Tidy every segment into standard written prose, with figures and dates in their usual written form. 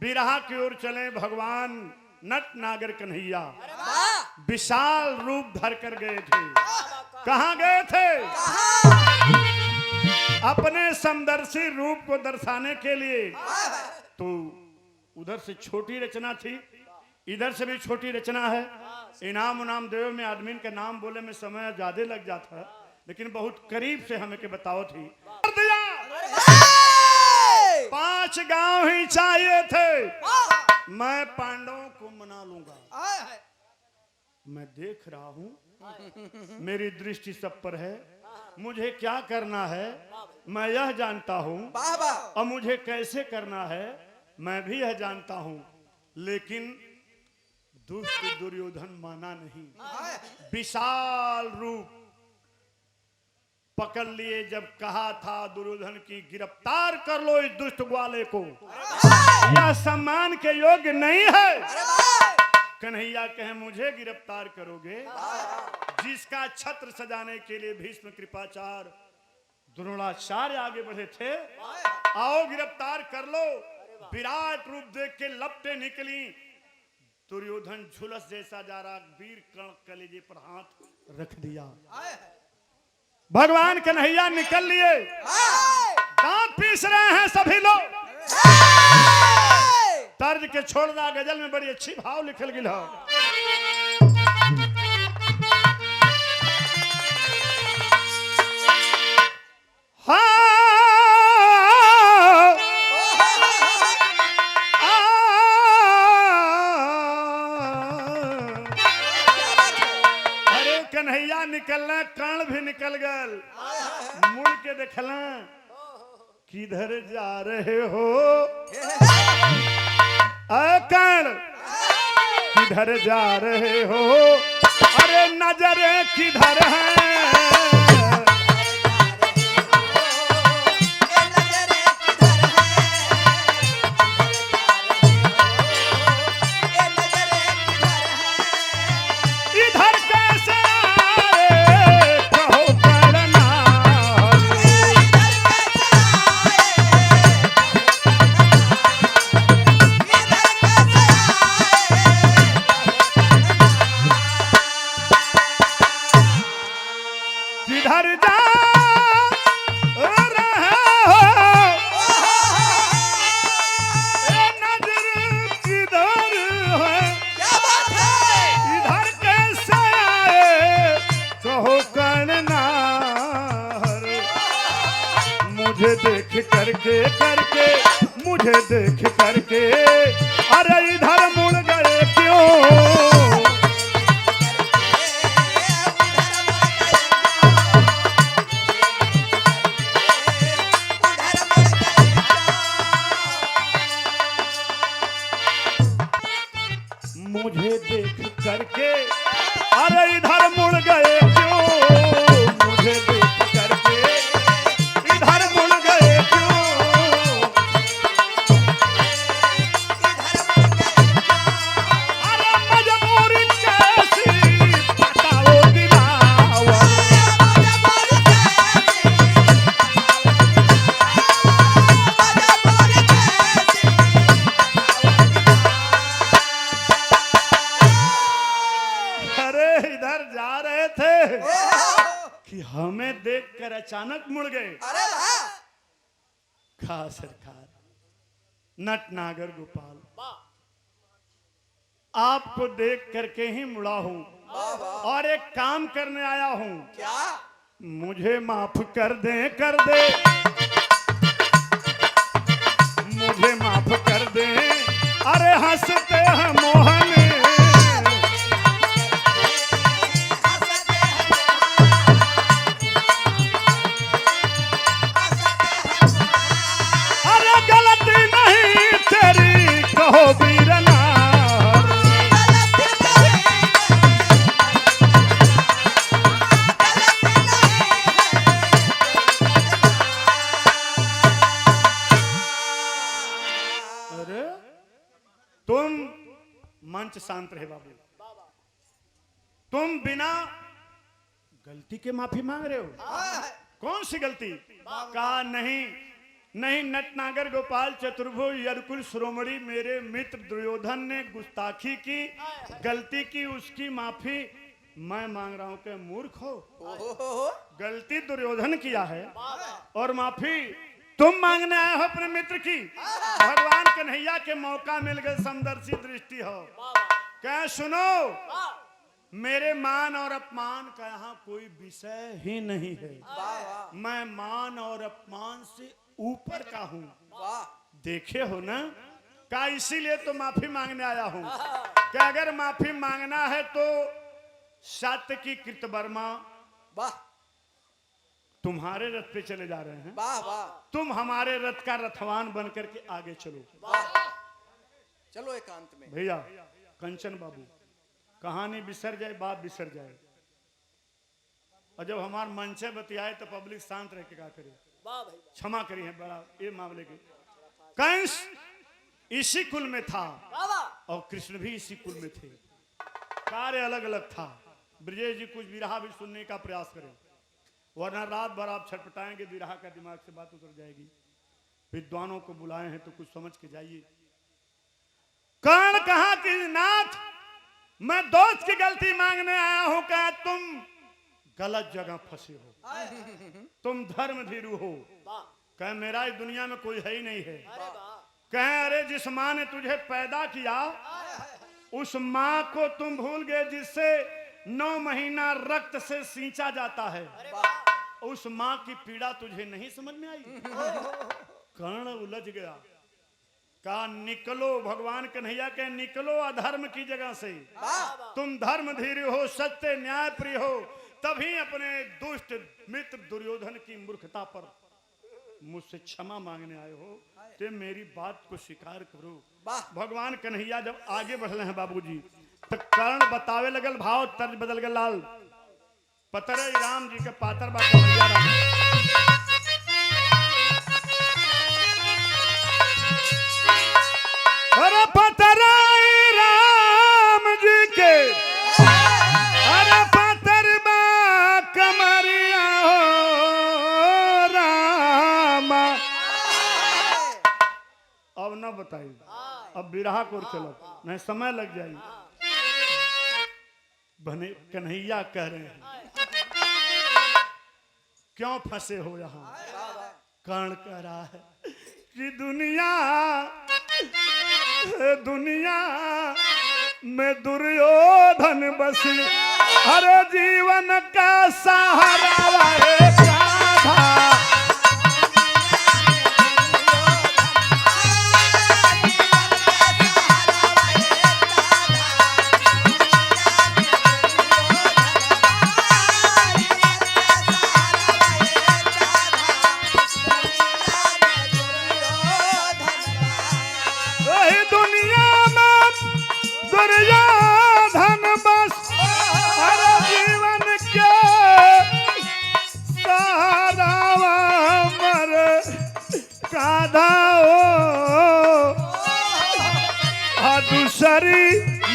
बिरहा की ओर चले भगवान नट नागर कन्हैया विशाल रूप धर कर गए थे। कहां गए थे? अपने समदर्शी रूप को दर्शाने के लिए। तो उधर से छोटी रचना थी, इधर से भी छोटी रचना है। इनाम उनाम देव में आदमी का नाम बोले में समय ज्यादा लग जाता है, लेकिन बहुत करीब से हमें के बताओ थी। 5 गांव ही चाहिए थे, मैं पांडवों को मना लूंगा। मैं देख रहा हूं, मेरी दृष्टि सब पर है। मुझे क्या करना है मैं यह जानता हूं, और मुझे कैसे करना है मैं भी यह जानता हूं। लेकिन दुष्ट दुर्योधन माना नहीं। विशाल रूप पकड़ लिए। जब कहा था दुर्योधन की गिरफ्तार कर लो इस दुष्ट ग्वाले को, यह सम्मान के योग्य नहीं है। कन्हैया कहे मुझे गिरफ्तार करोगे? जिसका छत्र सजाने के लिए भीष्म कृपाचार्य द्रोणाचार्य आगे बढ़े थे, आओ गिरफ्तार कर लो। विराट रूप देख के लपटे निकली। दुर्योधन झुलस जैसा जा रहा, वीर कर्ण कलेजे पर हाथ रख दिया। भगवान कन्हैया निकल लिए, दांत पीस रहे हैं सभी लोग। तर्ज के छोड़ दा गजल में बड़ी अच्छी भाव लिखल गिल हो। अरे कन्हैया निकलना, कर्ण भी निकल गल। मुड़ के देखला, किधर जा रहे हो कर्ण, किधर जा रहे हो? अरे नजरे किधर है? करके मुझे देख करके अरे इधर मुड़ गए क्यों? मुझे देख करके अरे इधर मुड़ गए क्यों? मुझे देख करके इधर मुड़ गए क्यों? अरे मजबूरी कैसी बताओ दिलावा। कि हमें देखकर अचानक मुड़ गए। अरे वाह! खा सरकार, नट नागर गोपाल, आपको देख करके ही मुड़ा हूं और एक काम करने आया हूं। क्या? मुझे माफ कर दे, कर दे, मुझे माफ कर दे। अरे हंसते हैं मोहन, तुम मंच शांत रहे बाबू। तुम बिना गलती के माफी मांग रहे हो। कौन सी गलती? कहा नहीं, नहीं नटनागर गोपाल चतुर्भुज यदकुल श्रोमणी मेरे मित्र दुर्योधन ने गुस्ताखी की, गलती की, उसकी माफी मैं मांग रहा हूं कि मूर्ख हो। गलती दुर्योधन किया है और माफी तुम मांगने आए हो अपने मित्र की। भगवान कन्हैया के मौका मिल गए, समदर्शी दृष्टि हो। क्या सुनो, मेरे मान और अपमान का यहाँ कोई विषय ही नहीं है। मैं मान और अपमान से ऊपर का हूँ। देखे हो ना, का इसीलिए तो माफी मांगने आया हूँ कि अगर माफी मांगना है तो सत्य की कृतवर्मा तुम्हारे रथ पे चले जा रहे हैं। तुम हमारे रथ का रथवान बन करके आगे चलो। चलो एकांत में। भैया कंचन बाबू, कहानी बिसर जाए, बात बिसर जाए, और जब हमार मन से बतियाए तो पब्लिक शांत रह के क्या करे। क्षमा करी है बड़ा ये मामले के। कंस इसी कुल में था और कृष्ण भी इसी कुल में थे। कार्य अलग अलग था। ब्रजेश जी कुछ विरहा भी सुनने का प्रयास करें, वरना रात भर आप छटपटाएंगे, विरहा का दिमाग से बात उतर जाएगी। विद्वानों को बुलाए हैं तो कुछ समझ के जाइए। कर्ण कहा कि नाथ, मैं दोस्त की गलती मांगने आया हूं। क्या तुम गलत जगह फंसे हो, तुम धर्म भीरू हो। कह मेरा इस दुनिया में कोई है ही नहीं है। कह अरे जिस माँ ने तुझे पैदा किया उस माँ को तुम भूल गए जिससे 9 महीना रक्त से सींचा जाता है। उस माँ की पीड़ा तुझे नहीं समझ में आई। कर्ण उलझ गया। कहा निकलो, भगवान कन्हैया के निकलो अधर्म की जगह से। तुम धर्म धीरे हो, सत्य न्याय प्रिय हो, तभी अपने दुष्ट मित्र दुर्योधन की मूर्खता पर मुझसे क्षमा मांगने आए हो। ते मेरी बात को स्वीकार करो। भगवान कन्हैया जब आगे बढ़ रहे हैं बाबूजी, तो कर्ण बतावे लगल, भाव तर्ज बदल गए। लाल पतरे राम जी के पातर बात अरे पतरे राम जी के, अरे पतर बा कमरिया हो रामा। अब ना बताइए, अब बिरहा को चलो, नहीं समय लग जाएगी। बने कन्हैया कह रहे हैं क्यों फंसे हो यहाँ। कर्ण कह रहा है कि दुनिया में दुर्योधन बसी, हर जीवन का सहारा एक राधा।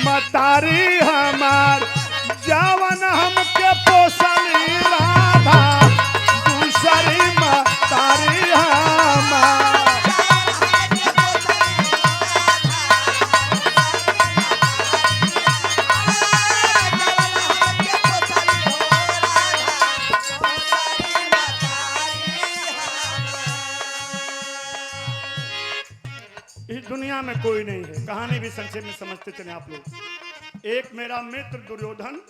मतारी हमार जवन हमके पोसली राधा, दूसरी मतारी हमार। इस दुनिया में कोई नहीं है। कहानी भी संक्षेप में समझते चले आप लोग। एक मेरा मित्र दुर्योधन,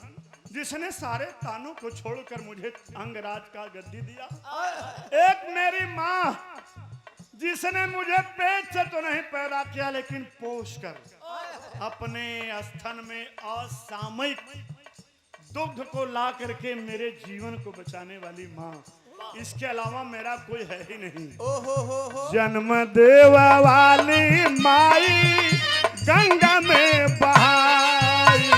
जिसने सारे तानों को छोड़कर मुझे अंगराज का गद्दी दिया। एक मेरी माँ, जिसने मुझे पेट से तो नहीं पैदा किया लेकिन पोष कर अपने स्तन में असामयिक दुग्ध को ला करके मेरे जीवन को बचाने वाली माँ। इसके अलावा मेरा कोई है ही नहीं। जन्म देवा वाली माई गंगा में बहाई,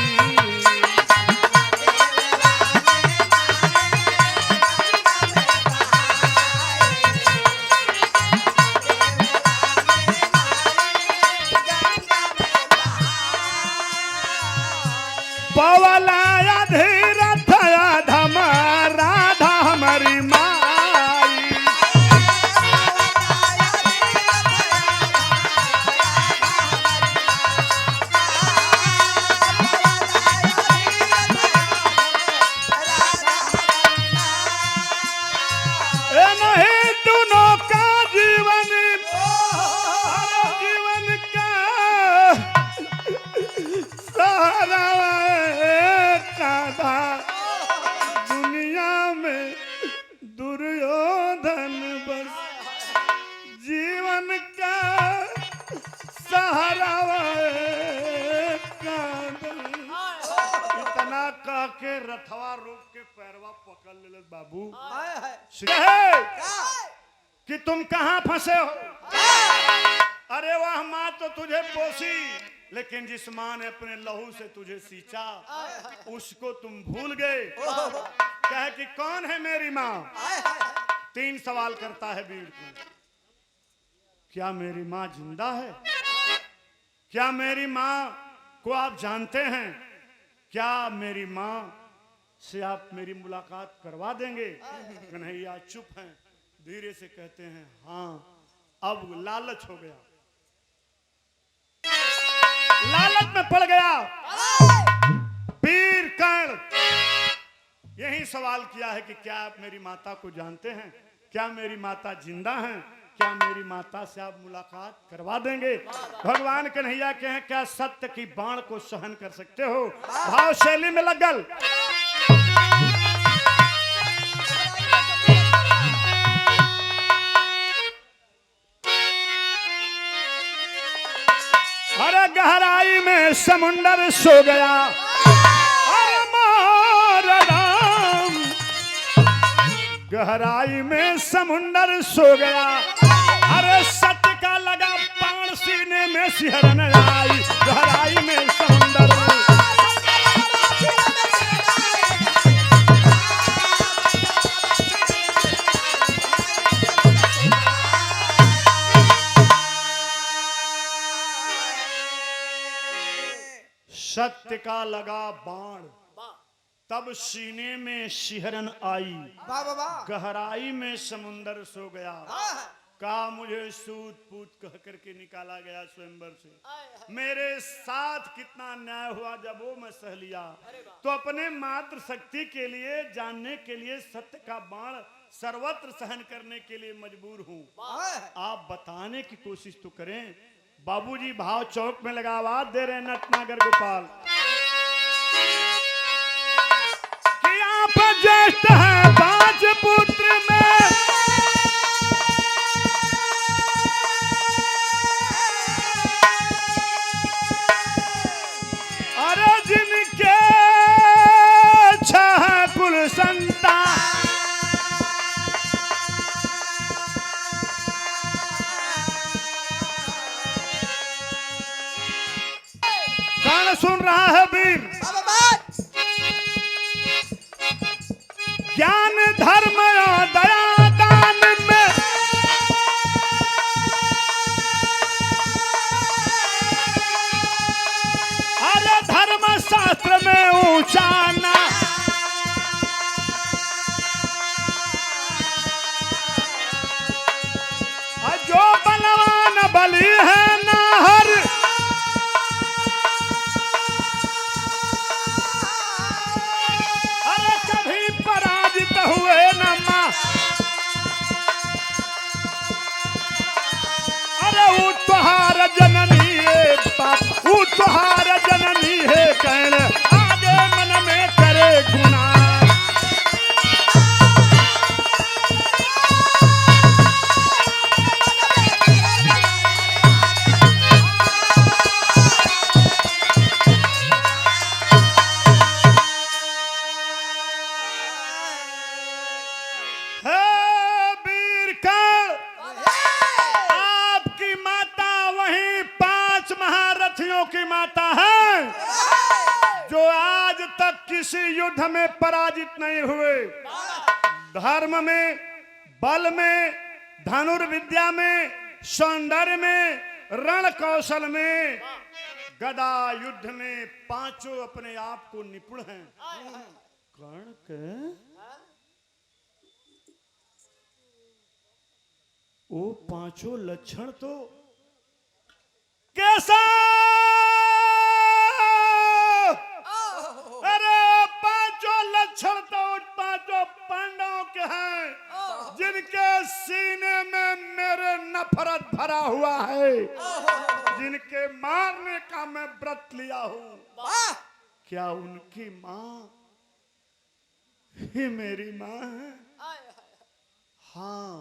पवलाया धीरथ धम राधा हमारी माई। रवे कांदन। इतना कह के रथवा रोक के पैरवा पकड़ ले बाबू। कहे कि तुम कहां फंसे हो? अरे वह माँ तो तुझे पोसी, लेकिन जिस माँ ने अपने लहू से तुझे सींचा उसको तुम भूल गए। कहे कि कौन है मेरी माँ? 3 सवाल करता है वीर को। क्या मेरी माँ जिंदा है? क्या मेरी माँ को आप जानते हैं? क्या मेरी माँ से आप मेरी मुलाकात करवा देंगे? कन्हैया चुप हैं, धीरे से कहते हैं हाँ। अब लालच हो गया, लालच में पड़ गया वीर कर्ण। यही सवाल किया है कि क्या आप मेरी माता को जानते हैं? क्या मेरी माता जिंदा हैं? क्या मेरी माता से आप मुलाकात करवा देंगे? भगवान कन्हैया के हैं क्या सत्य की बाण को सहन कर सकते हो? भाव शैली में लगल। अरे गहराई में समुंदर सो गया, अरे मार राम। गहराई में समुंदर सो गया, अरे सत्य का लगा बाण सीने में सिहरन आई। गहराई में समुंदर सत्य का लगा बाण, तब सीने में सिहरन आई। गहराई में समुंदर सो गया, कहा मुझे सूत पूत कह करके निकाला गया स्वयंवर से। मेरे साथ कितना न्याय हुआ जब वो मैं सह लिया, तो अपने मात्र शक्ति के लिए, जानने के लिए, सत्य का बाण सर्वत्र सहन करने के लिए मजबूर हूँ। आप बताने की कोशिश तो करें। बाबूजी भाव चौक में लगा आवाज दे रहे नटनागर गोपाल कि आप ज्येष्ठ हैं 5 पुत्र में, अरे जिनके 6 कुल संतान, सुन रहा है वीर? ज्ञान धर्म और दया दान में अरे धर्म शास्त्र में ऊंचा ना, जो बलवान बली है ना हर, हुए न मां। अरे वो तुहार जननी है बाप, वो तुहार जननी है कहने आगे मन में करे गुना। की माता है जो आज तक किसी युद्ध में पराजित नहीं हुए। धर्म में, बल में, धनुर्विद्या में, सौंदर्य में, रण कौशल में, गदा युद्ध में पांचों अपने आप को निपुण हैं। कर्ण के वो पांचों लक्षण तो कैसा? अरे पांचों लक्षण तो पांचों पांडवों के हैं जिनके सीने में मेरे नफरत भरा हुआ है, जिनके मारने का मैं व्रत लिया हूं। क्या उनकी मां ही मेरी मां है? हाँ,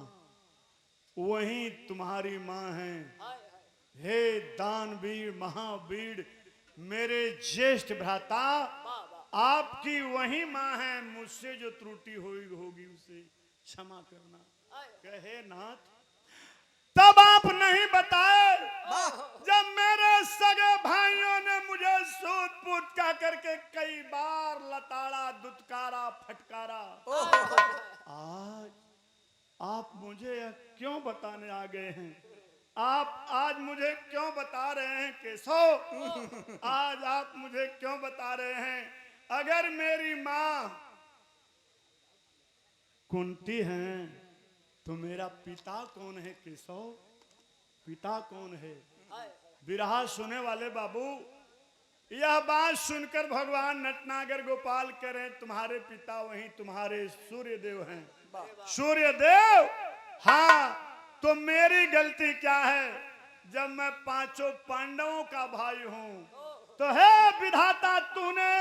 वही तुम्हारी मां है हे दानवीर महावीर मेरे ज्येष्ठ भ्राता, आपकी वही माँ है, मुझसे जो त्रुटि हुई होगी उसे क्षमा करना। कहे नाथ, तब आप नहीं बताए जब मेरे सगे भाइयों ने मुझे सूत पूत का करके कई बार लताड़ा, दुत्कारा, फटकारा। आज आप मुझे यह क्यों बताने आ गए हैं? आप आज मुझे क्यों बता रहे हैं केशव? आज आप मुझे क्यों बता रहे हैं? अगर मेरी माँ कुंती है तो मेरा पिता कौन है केशव? पिता कौन है? विरहा सुने वाले बाबू, यह बात सुनकर भगवान नटनागर गोपाल करें, तुम्हारे पिता वही तुम्हारे सूर्यदेव हैं। सूर्यदेव, हाँ, तो मेरी गलती क्या है जब मैं पांचों पांडवों का भाई हूं? तो हे विधाता, तूने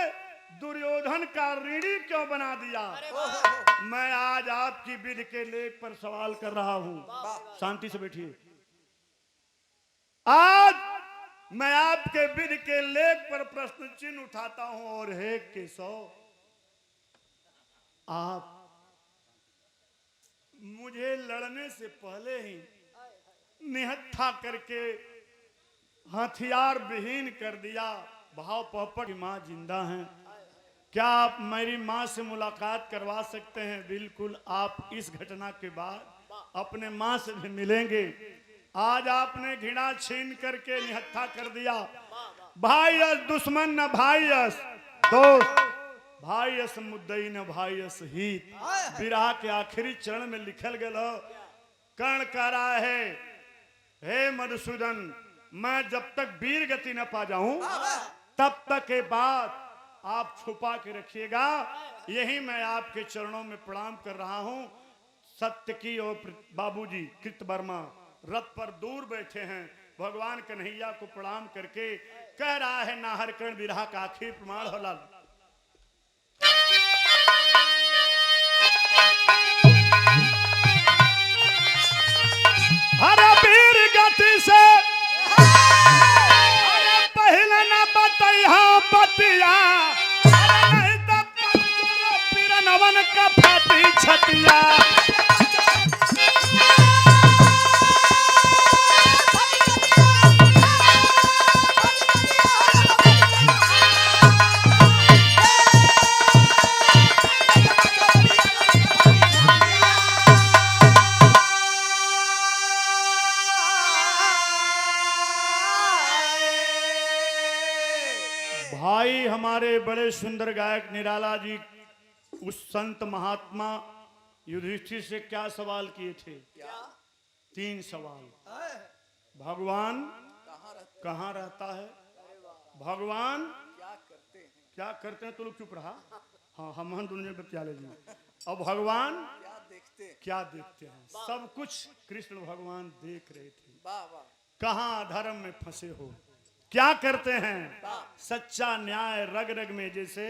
दुर्योधन का ऋणी क्यों बना दिया? मैं आज आपकी विधि के लेख पर सवाल कर रहा हूं। शांति से बैठिए। आज मैं आपके विधि के लेख पर प्रश्न चिन्ह उठाता हूं। और हे केशव, आप मुझे लड़ने से पहले ही निहत्था करके हथियार विहीन कर दिया। भाव पहपट की माँ जिंदा हैं, क्या आप मेरी माँ से मुलाकात करवा सकते हैं? बिल्कुल, आप इस घटना के बाद अपने माँ से भी मिलेंगे। आज आपने घृणा छीन करके निहत्था कर दिया। भाई यस दुश्मन न भाई यस दोस्त, भाई यस मुद्दई न भाई यस हित। विरह के आखिरी चरण में लिखल गया, कर्ण कह रहा है, हे मधुसूदन, मैं जब तक वीर गति न पा जाऊं तब तक के बाद आप छुपा के रखिएगा। यही मैं आपके चरणों में प्रणाम कर रहा हूं। सत्य की और बाबूजी कृतवर्मा रथ पर दूर बैठे हैं। भगवान कन्हैया को प्रणाम करके कह रहा है, नाहर कर्ण विरह का आखिरी प्रमाण होला। अरे वीर गति से अरे पहले न बतैहा बतिया, नहीं तो पीरनवन का फाटी छतिया। भाई हमारे बड़े सुंदर गायक निराला जी उस संत महात्मा युधिष्ठिर से क्या सवाल किए थे? तीन सवाल। भगवान कहाँ रहता है? भगवान क्या करते हैं? तो लोग चुप रहा। हाँ, हम दोनों बतिया ले। और भगवान क्या देखते हैं? सब कुछ कृष्ण भगवान देख रहे थे। कहाँ धर्म में फंसे हो, क्या करते हैं? सच्चा न्याय रग रग में। जैसे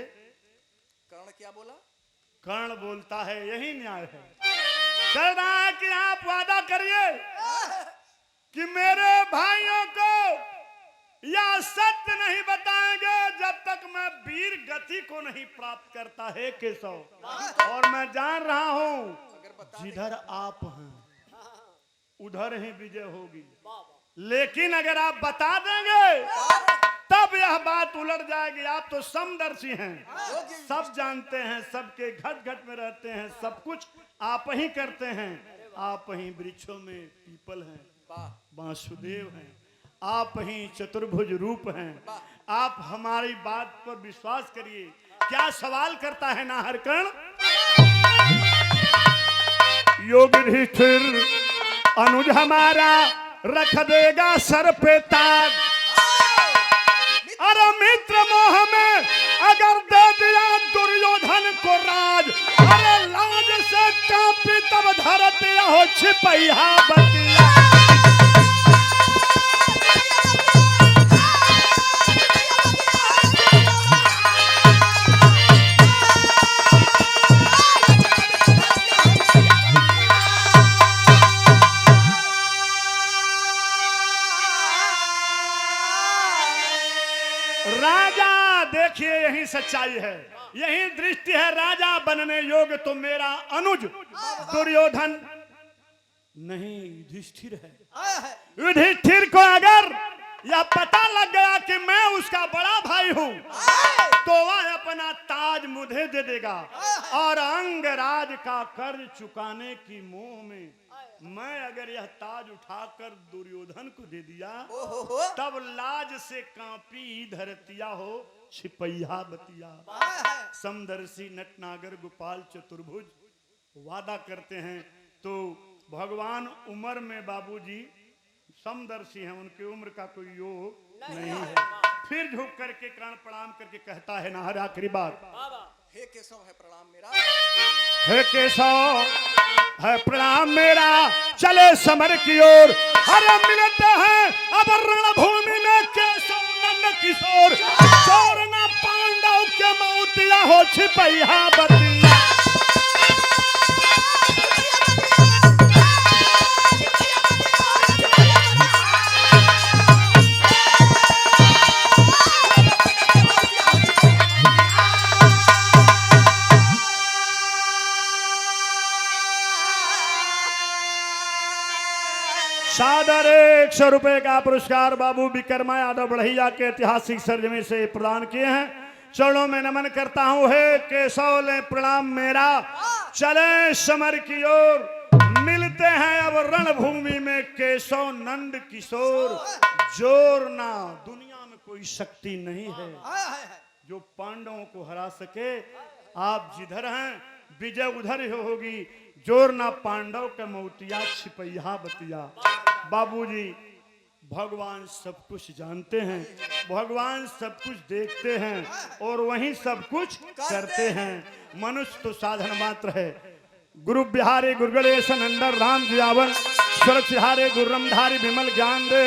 कर्ण क्या बोला? कर्ण बोलता है यही न्याय है। चल रहा है कि आप वादा करिए कि मेरे भाइयों को यह सत्य नहीं बताएंगे जब तक मैं वीर गति को नहीं प्राप्त करता है केशव। और मैं जान रहा हूं जिधर आप हैं उधर ही विजय होगी। लेकिन अगर आप बता देंगे तब यह बात उलट जाएगी। आप तो समदर्शी हैं, सब जानते हैं, सबके घट घट में रहते हैं, सब कुछ आप ही करते हैं। आप ही वृक्षों में पीपल हैं, वासुदेव हैं, आप ही चतुर्भुज रूप हैं। आप हमारी बात पर विश्वास करिए। क्या सवाल करता है नाहर कर्ण? युधिष्ठिर अनुज हमारा रख देगा सर पे ताज। अरे मित्र मोह में अगर दे दिया दुर्योधन को राज, अरे लाज से कांपी तब धरती हो छिपैया बतिया। राजा देखिए यही सच्चाई है, यही दृष्टि है। राजा बनने योग्य तो मेरा अनुज दुर्योधन नहीं युधिष्ठिर है। युधिष्ठिर को अगर यह पता लग गया कि मैं उसका बड़ा भाई हूं तो वह अपना ताज मुझे दे देगा और अंगराज का कर्ज चुकाने की मोह में मैं अगर यह ताज उठाकर दुर्योधन को दे दिया तब लाज से कांपी धरतिया हो छिपैया बतिया। समदर्शी नटनागर गोपाल चतुर्भुज वादा करते हैं तो भगवान उम्र में बाबूजी समदर्शी हैं, उनकी उम्र का कोई योग नहीं है। फिर झुक करके कान प्रणाम करके कहता है ना हर आखिरी बात, हे केशव है प्रणाम मेरा, हे केशव है प्रणाम मेरा, चले समर की ओर। अरे मिलते हैं अब रणभूमि में केशव नंद किशोर, चोर ना पांडव के मौतिया हो छिपैया बतिया। सादर 100 रुपए का पुरस्कार बाबू विक्रमा यादव बढ़ैया के ऐतिहासिक सरजमी से प्रदान किए हैं। चरणों में नमन करता हूं, हे केशव ले प्रणाम मेरा, चले समर की ओर। मिलते हैं अब रणभूमि में केशव नंद किशोर, जोर ना दुनिया में कोई शक्ति नहीं है जो पांडवों को हरा सके। आप जिधर हैं विजय उधर ही होगी, जोर ना पांडव के मौतिया छिपैया बतिया। बाबूजी भगवान सब कुछ जानते हैं, भगवान सब कुछ देखते हैं और वहीं सब कुछ करते हैं। मनुष्य तो साधन मात्र है। गुरु बिहारी गुरु गणेश नंदन राम जियावन सुरक्षिहारे गुरु रमधारी विमल ज्ञान दे।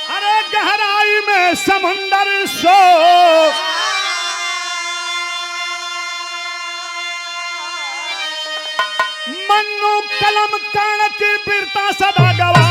अरे गहराई में समुंदर सो, मन्नू कलम कर्ण की वीरता सदा गवा।